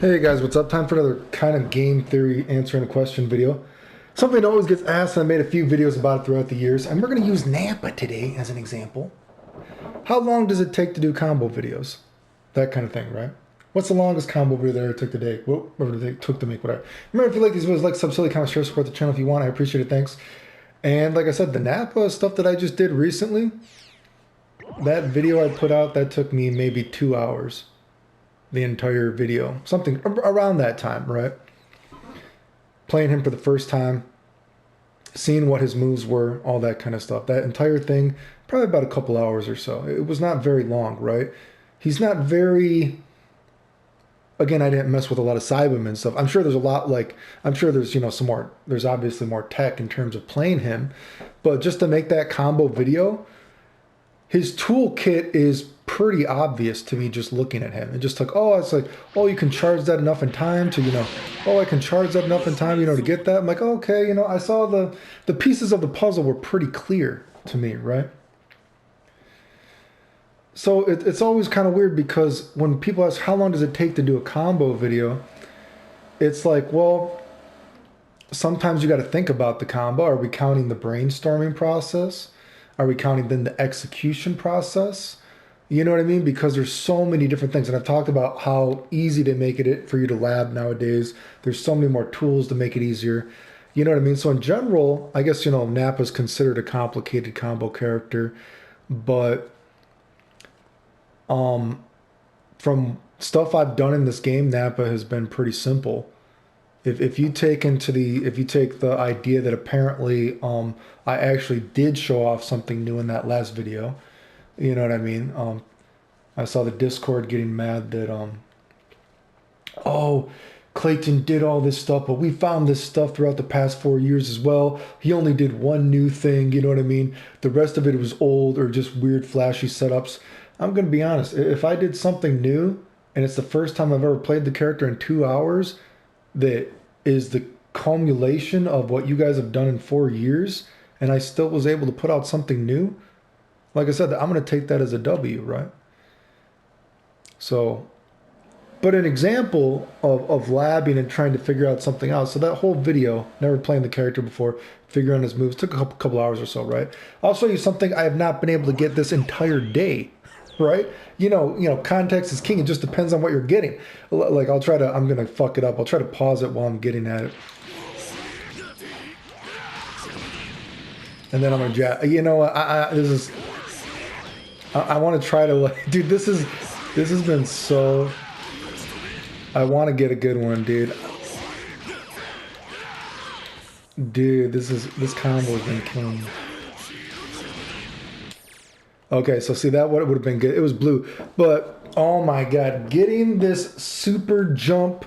Hey guys, what's up? Time for another kind of game theory answering a question video. Something that always gets asked, and I made a few videos about it throughout the years, and we're going to use Nappa today as an example. How long does it take to do combo videos? That kind of thing, right? What's the longest combo video that it took to make? Whatever it took to make, whatever. Remember, if you like these videos, like, sub, silly, comment, share, support the channel if you want. I appreciate it, thanks. And like I said, the Nappa stuff that I just did recently, that video I put out, that took me maybe 2 hours. The entire video, something around that time, right? Playing him for the first time, seeing what his moves were, all that kind of stuff. That entire thing, probably about a couple hours or so. It was not very long, right? He's not very... Again, I didn't mess with a lot of Cybermen and stuff. I'm sure there's a lot, like, I'm sure there's, some more, there's obviously more tech in terms of playing him. But just to make that combo video, his toolkit is pretty obvious to me just looking at him. And just like, oh, it's like, oh, you can charge that enough in time to, oh, I can charge that enough in time, to get that. I'm like, oh, okay, I saw the pieces of the puzzle were pretty clear to me, right? So it's always kind of weird because when people ask, how long does it take to do a combo video? It's like, well, sometimes you got to think about the combo. Are we counting the brainstorming process? Are we counting then the execution process? You know what I mean? Because there's so many different things. And I've talked about how easy to make it for you to lab nowadays. There's so many more tools to make it easier. You know what I mean? So in general, I guess, Nappa's considered a complicated combo character. But from stuff I've done in this game, Nappa has been pretty simple. If you take the idea that apparently I actually did show off something new in that last video, you know what I mean? I saw the Discord getting mad that oh, Clayton did all this stuff, but we found this stuff throughout the past 4 years as well. He only did one new thing, you know what I mean? The rest of it was old or just weird flashy setups. I'm gonna be honest, if I did something new and it's the first time I've ever played the character in 2 hours, that is the culmination of what you guys have done in 4 years, and I still was able to put out something new, like I said, I'm going to take that as a W, right? So, but an example of labbing and trying to figure out something else. So that whole video, never playing the character before, figuring out his moves, took a couple hours or so, right? I'll show you something I have not been able to get this entire day, right? Context is king. It just depends on what you're getting. Like I'm going to fuck it up. I'll try to pause it while I'm getting at it. And then I'm going to jab. I want to try to, dude, this has been so, I want to get a good one, dude. Dude, this combo has been killing me. Okay, so see that what would have been good. It was blue, but oh my god, getting this super jump,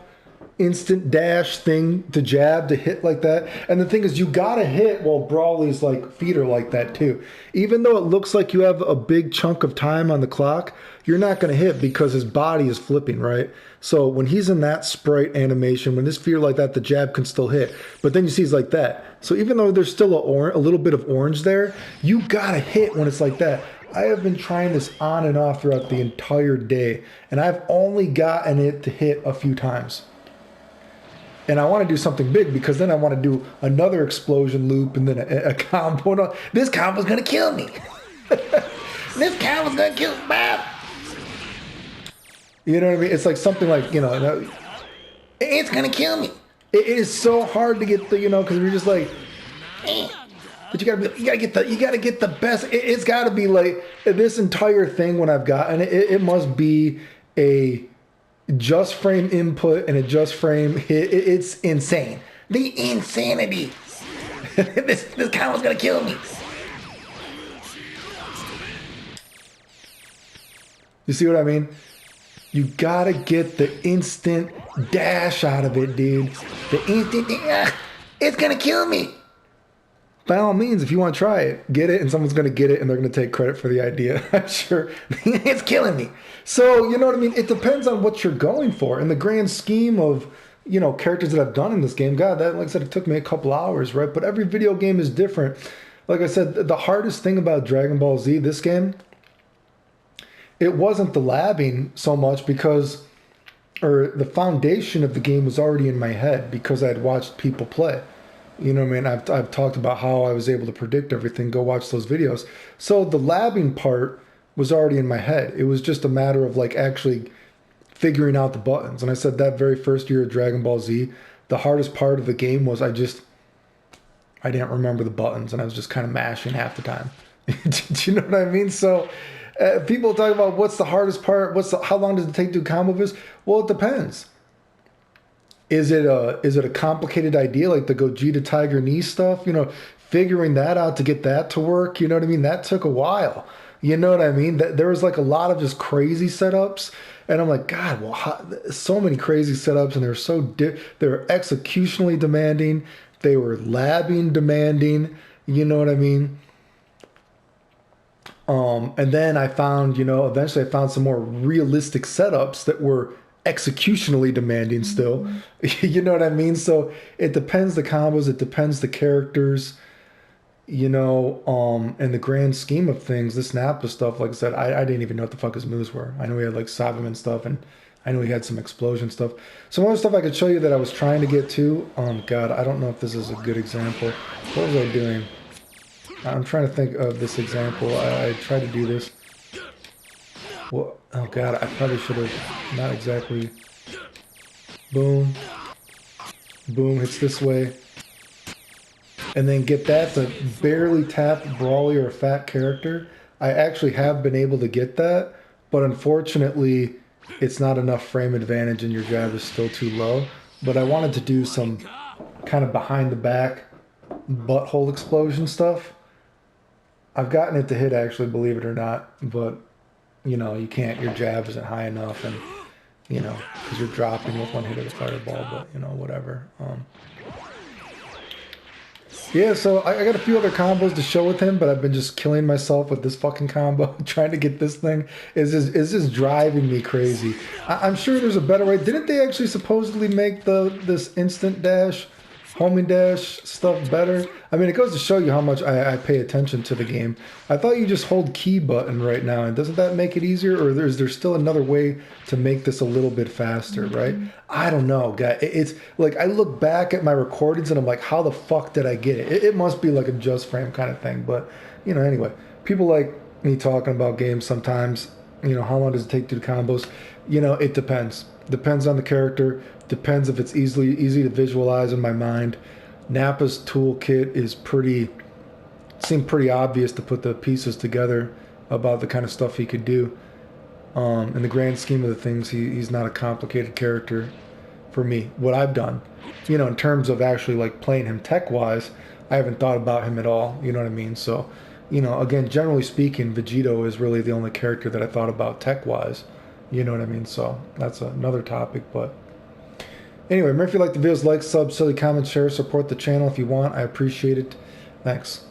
instant dash thing to jab to hit like that. And the thing is, you gotta hit while Brawly's like feet are like that too. Even though it looks like you have a big chunk of time on the clock, you're not gonna hit because his body is flipping, right? So when he's in that sprite animation, when his feet are like that, the jab can still hit. But then you see he's like that. So even though there's still a little bit of orange there, you gotta hit when it's like that. I have been trying this on and off throughout the entire day, and I've only gotten it to hit a few times. And I want to do something big because then I want to do another explosion loop and then a combo. No, this combo's going to kill me. This combo's going to kill me. You know what I mean? It's like something like, it's going to kill me. It is so hard to get the, because we're just like, but you gotta get the best. It's gotta be like this entire thing when I've gotten it. It must be a just frame input and a just frame hit. It's insane. The insanity. this combo's gonna kill me. You see what I mean? You gotta get the instant dash out of it, dude. The instant, it's gonna kill me. By all means, if you want to try it, get it, and someone's going to get it, and they're going to take credit for the idea. I'm sure. It's killing me. So, you know what I mean? It depends on what you're going for. In the grand scheme of, characters that I've done in this game, God, that, like I said, it took me a couple hours, right? But every video game is different. Like I said, the hardest thing about Dragon Ball Z, this game, it wasn't the labbing so much because or the foundation of the game was already in my head because I had watched people play. You know what I mean? I've talked about how I was able to predict everything. Go watch those videos. So the labbing part was already in my head. It was just a matter of like actually figuring out the buttons. And I said that very first year of Dragon Ball Z, the hardest part of the game was I didn't remember the buttons, and I was just kind of mashing half the time. Do you know what I mean? So people talk about what's the hardest part, how long does it take to do combo viz? Well, it depends. Is it a complicated idea like the Gogeta Tiger Knee stuff? You know, figuring that out to get that to work. You know what I mean? That took a while. You know what I mean? There was like a lot of just crazy setups, and I'm like, God, well, so many crazy setups, and they were executionally demanding. They were labbing demanding. You know what I mean? And then I found, eventually I found some more realistic setups that were executionally demanding still. You know what I mean? So it depends the combos, it depends the characters, in the grand scheme of things, this Nappa stuff, like I said, I didn't even know what the fuck his moves were. I know he had like Sabaman stuff, and I know he had some explosion stuff. Some other stuff I could show you that I was trying to get to. God, I don't know if this is a good example. What was I doing? I'm trying to think of this example. I tried to do this. Well, oh God, I probably should have not exactly. Boom. Boom, hits this way. And then get that to barely tap Brawly or a fat character. I actually have been able to get that, but unfortunately, it's not enough frame advantage and your jab is still too low. But I wanted to do some kind of behind the back butthole explosion stuff. I've gotten it to hit, actually, believe it or not, but you can't, your jab isn't high enough, and because you're dropping with one hit of the fireball, but whatever. Yeah, so I got a few other combos to show with him, but I've been just killing myself with this fucking combo. Trying to get this thing is just driving me crazy. I'm sure there's a better way. Didn't they actually supposedly make this instant dash, homing dash stuff better? I mean, it goes to show you how much I pay attention to the game. I thought you just hold key button right now, and doesn't that make it easier? Or is there still another way to make this a little bit faster, right? I don't know, guy. It's like I look back at my recordings and I'm like, how the fuck did I get it? It must be like a just frame kind of thing. But, anyway, people like me talking about games sometimes. How long does it take to do combos? It depends. Depends on the character. Depends if it's easy to visualize in my mind. Nappa's toolkit seemed pretty obvious to put the pieces together about the kind of stuff he could do. In the grand scheme of the things, he's not a complicated character for me. What I've done, in terms of actually like playing him tech-wise, I haven't thought about him at all. You know what I mean? So, again, generally speaking, Vegito is really the only character that I thought about tech-wise. You know what I mean? So that's another topic, but anyway, remember if you like the videos, like, sub, silly, comment, share, support the channel if you want. I appreciate it. Thanks.